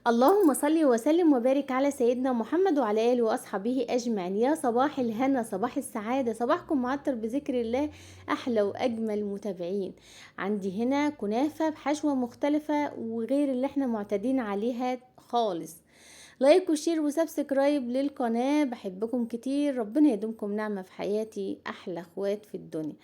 اللهم صل وسلم وبارك على سيدنا محمد وعلى آله وأصحابه أجمعين. يا صباح الهنا، صباح السعادة، صباحكم معطر بذكر الله. أحلى وأجمل متابعين. عندي هنا كنافة بحشوة مختلفة وغير اللي احنا معتادين عليها خالص. لايك وشير وسبسكرايب للقناة، بحبكم كتير، ربنا يدومكم نعمة في حياتي، أحلى اخوات في الدنيا.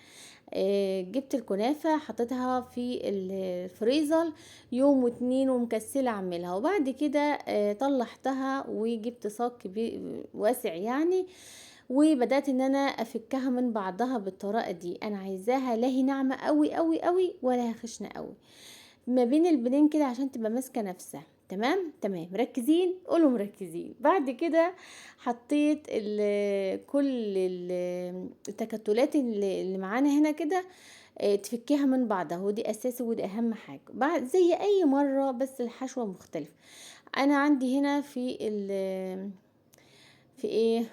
جبت الكنافة حطيتها في الفريزر يوم واتنين ومكسلة اعملها، وبعد كده طلعتها وجبت صاج كبير واسع يعني، وبدأت ان انا افكها من بعضها بالطريقة دي. انا عايزاها لا هي ناعمة قوي قوي قوي ولا هي خشنة قوي، ما بين البنين كده عشان تبقى ماسكة نفسها. تمام تمام، مركزين، قولوا مركزين. بعد كده حطيت كل التكتلات اللي معانا هنا كده، تفكيها من بعضها، ودي اساسي ودي اهم حاجة. بعد زي اي مرة بس الحشوة مختلفة. انا عندي هنا في ايه،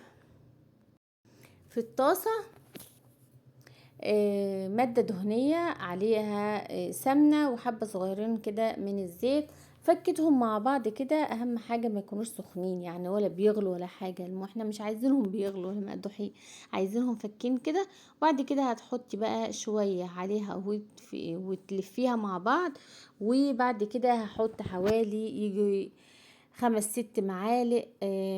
في الطاسة مادة دهنية عليها سمنة وحبة صغيرين كده من الزيت، فكتهم مع بعض كده. اهم حاجة ما يكونوش سخنين يعني ولا بيغلوا ولا حاجة، احنا مش عايزينهم بيغلوا ولا مقدوحين، عايزينهم فكين كده. وبعد كده هتحطي بقى شوية عليها وتلفيها مع بعض. وبعد كده هحط حوالي يجي 5 6 معالق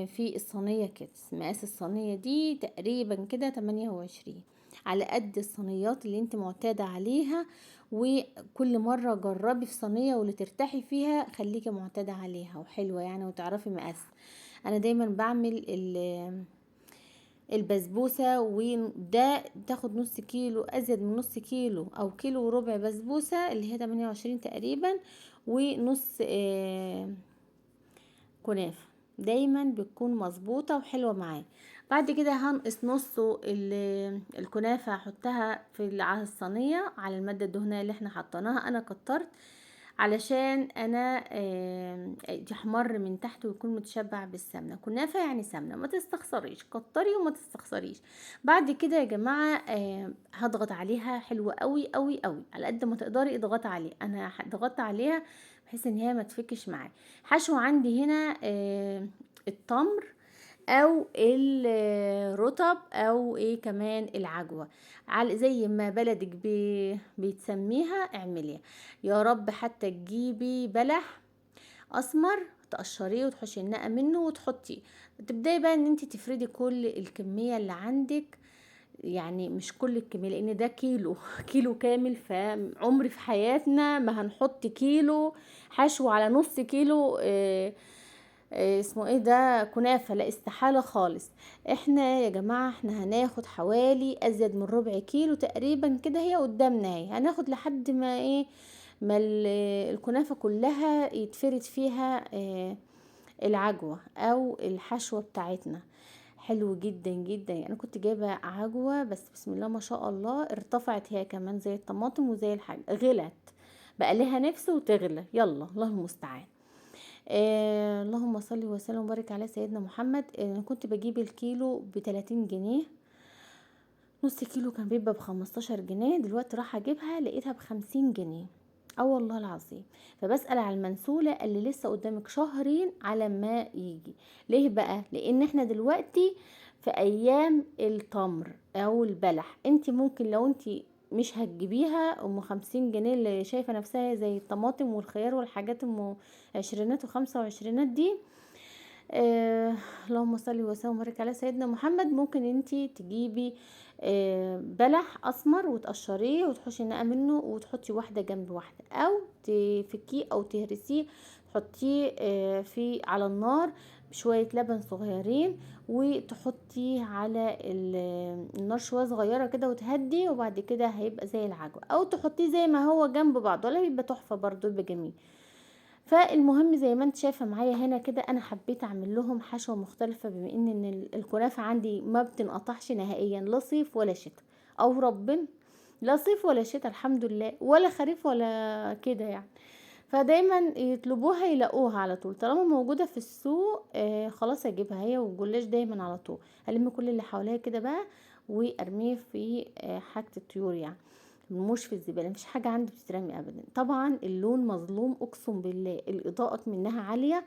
في الصينية كده. مقاس الصينية دي تقريبا كده 28، على قد الصينيات اللي انت معتادة عليها. وكل مرة جربي في صينية واللي ترتاحي فيها خليكي معتادة عليها وحلوة يعني وتعرفي مقاس. انا دايما بعمل البسبوسة، وده تاخد نص كيلو، ازيد من نص كيلو او كيلو وربع بسبوسة اللي هي 28 تقريبا، ونص كنافة. دايما بتكون مظبوطة وحلوة معايا. بعد كده هنقص نصه الكنافة، هحطها على الصينية على المادة الدهنية اللي احنا حطيناها. انا كترت علشان انا يحمر من تحت ويكون متشبع بالسمنة. كنافة يعني سمنة، ما تستخسريش، كتري وما تستخسريش. بعد كده يا جماعة هضغط عليها حلوة قوي قوي قوي، على قد ما تقدري اضغط عليه. انا ضغطت عليها بحيث ان هي ما تفكش معايا. حشو عندي هنا التمر او الرطب او ايه كمان العجوة، على زي ما بلدك بتسميها اعمليها. يا رب حتى تجيبي بلح اسمر تقشريه وتحشي النقع منه وتحطيه. تبداي بقى ان انت تفردي كل الكمية اللي عندك، يعني مش كل الكمية لان ده كيلو كيلو كامل، فعمري في حياتنا ما هنحط كيلو حشو على نص كيلو اسمه ايه ده كنافة، لا استحالة خالص. احنا يا جماعة احنا هناخد حوالي ازيد من ربع كيلو تقريبا كده، هي قدامنا اهي، هناخد لحد ما ايه، ما الكنافة كلها يتفرد فيها العجوة او الحشوة بتاعتنا. حلو جدا جدا يعني. انا كنت جايبه عجوه بس بسم الله ما شاء الله ارتفعت هي كمان زي الطماطم وزي الحاجه، غلت بقى لها نفس وتغلى. يلا الله المستعان. اللهم صل وسلم وبارك على سيدنا محمد. كنت بجيب الكيلو ب30 جنيه، نص كيلو كان بيبقى ب15 جنيه، دلوقتي راح اجيبها لقيتها ب50 جنيه. اه والله العظيم. فبسأل على المنسولة قال لي لسه قدامك شهرين على ما يجي. ليه بقى؟ لان احنا دلوقتي في ايام التمر او البلح. انت ممكن لو انت مش هتجيبيها 50 جنيه اللي شايفة نفسها زي الطماطم والخيار والحاجات عشرينات و25 دي، آه اللهم صل وسلم وبارك على سيدنا محمد. ممكن انتي تجيبي بلح اسمر وتقشريه وتحشي النقع منه وتحطي واحده جنب واحده، او تفكيه او تهرسيه تحطيه في على النار بشويه لبن صغيرين، وتحطيه على النار شويه صغيره كده وتهدي، وبعد كده هيبقى زي العجوه، او تحطيه زي ما هو جنب بعض ولا بيبقى تحفه برضو، يبقى جميل. فالمهم زي ما انت شايفه معايا هنا كده، انا حبيت اعمل لهم حشوه مختلفه، بما ان الكنافه عندي ما بتنقطعش نهائيا، لا صيف ولا شتاء، او ربنا لا صيف ولا شتاء الحمد لله، ولا خريف ولا كده يعني. فدايما يطلبوها يلاقوها على طول، طالما موجوده في السوق خلاص اجيبها. هي والجلاش دايما على طول الم كل اللي حواليا كده بقى وارميه في حاجه الطيور يعني. مش في الزبالة، مفيش حاجة عندي بتترمي ابدا. طبعا اللون مظلوم اقسم بالله، الاضاءة منها عالية،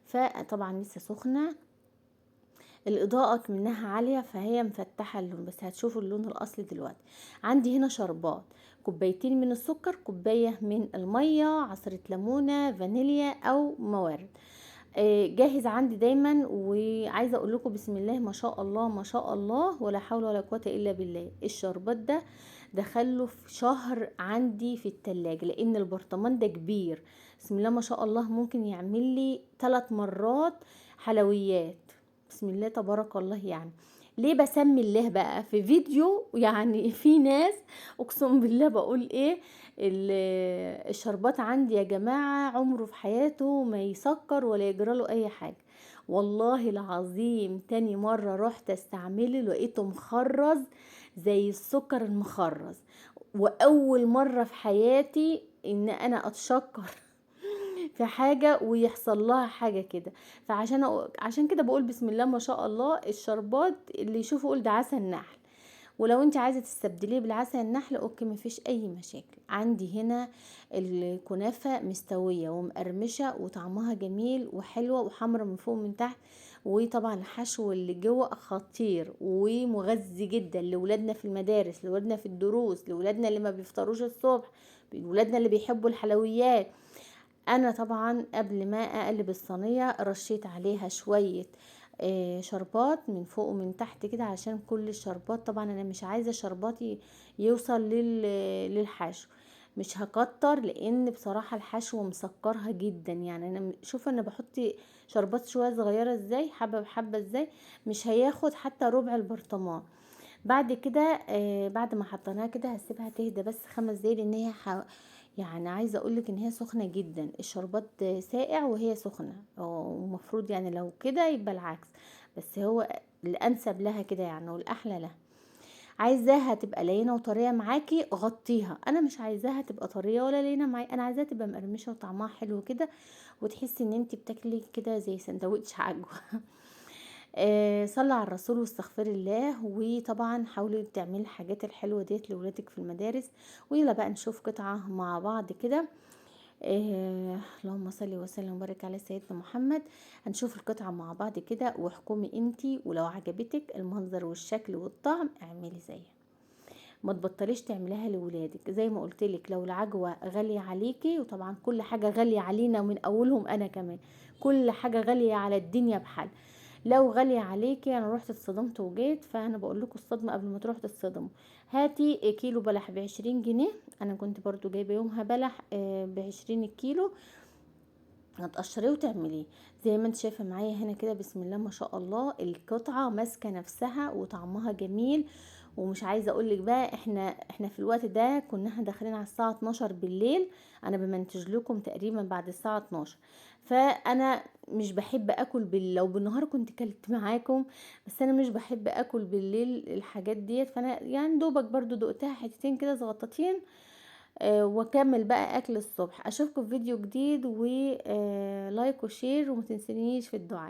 فطبعا لسه سخنة، الإضاءة منها عالية فهي مفتحة اللون، بس هتشوفوا اللون الأصلي دلوقتي. عندي هنا شربات، كوبايتين من السكر، كوباية من المية، عصرة ليمونة، فانيليا أو موارد. جاهز عندي دايما. وعايزة أقول لكم بسم الله ما شاء الله ما شاء الله ولا حول ولا قوة إلا بالله، الشربات ده دخله في شهر عندي في التلاجة، لأن البرطمان ده كبير بسم الله ما شاء الله، ممكن يعمل لي 3 مرات حلويات بسم الله تبارك الله. يعني ليه بسمي الله بقى في فيديو؟ يعني في ناس اقسم بالله بقول ايه، الشربات عندي يا جماعة عمره في حياته ما يسكر ولا يجراله اي حاجة، والله العظيم تاني مرة رحت استعمله لقيته مخرز زي السكر المخرز، واول مرة في حياتي ان انا اتشكر في حاجة ويحصل لها حاجة كده. عشان كده بقول بسم الله ما شاء الله، الشربات اللي يشوفه يقول ده عسل نحل. ولو انت عايزة تستبدليه بالعسل النحل اوكي مفيش اي مشاكل. عندي هنا الكنافة مستوية ومقرمشة وطعمها جميل وحلوة وحمرة من فوق ومن تحت، وطبعا الحشو اللي جوه خطير ومغذي جدا لولادنا في المدارس، لولادنا في الدروس، لولادنا اللي ما بيفطروش الصبح، لولادنا اللي بيحبوا الحلويات. انا طبعا قبل ما اقلب الصينيه رشيت عليها شويه شربات من فوق ومن تحت كده، عشان كل الشربات طبعا انا مش عايزه شرباتي يوصل للحشو، مش هكتر لان بصراحه الحشو مسكرها جدا. يعني انا شوفه انا بحط شربات شويه صغيره ازاي، حبه بحبه ازاي، مش هياخد حتى ربع البرطمان. بعد كده بعد ما حطيناها كده هسيبها تهدى بس 5 دقايق، لان هي يعني عايزه اقولك ان هي سخنه جدا، الشربات ساقع وهي سخنه، ومفروض يعني لو كده يبقى العكس، بس هو الانسب لها كده يعني والاحلى لها. عايزاها تبقى لينه وطريه معاكي غطيها، انا مش عايزاها تبقى طريه ولا لينه معايا، انا عايزاها تبقى مقرمشه وطعمها حلو كده، وتحسي ان انت بتاكلي كده زي سندوتش عجوه. صلى على الرسول واستغفر الله. وطبعا حاولي تعملي الحاجات الحلوة ديت لولادك في المدارس. ويلا بقى نشوف قطعة مع بعض كده. اللهم صل وسلم وبارك على سيدنا محمد. هنشوف القطعة مع بعض كده واحكمي انتي، ولو عجبتك المنظر والشكل والطعم اعملي زيها، ما تبطليش تعمليها لولادك. زي ما قلتلك لو العجوة غالية عليكي، وطبعا كل حاجة غالية علينا من اولهم انا كمان، كل حاجة غالية على الدنيا بحال. لو غالية عليكي انا رحت اتصدمت وجيت، فانا بقول لكم الصدمة قبل ما تروحوا تصطدموا. هاتي كيلو بلح ب20 جنيه، انا كنت برضو جايبه يومها بلح ب20 الكيلو، هتقشريه وتعمليه زي ما انت شايفه معايا هنا كده. بسم الله ما شاء الله القطعه ماسكه نفسها وطعمها جميل. ومش عايزه اقولك بقى احنا في الوقت ده كنا داخلين على الساعه 12 بالليل، انا بمنتج لكم تقريبا بعد الساعه 12. فانا مش بحب اكل لو بالنهار كنت كلت معاكم، بس انا مش بحب اكل بالليل الحاجات ديت، فانا يعني دوبك برضو دقتها حتتين كده صغطتين واكمل بقى اكل الصبح. اشوفكم في فيديو جديد، ولايك وشير، وما تنسونيش في الدعاء.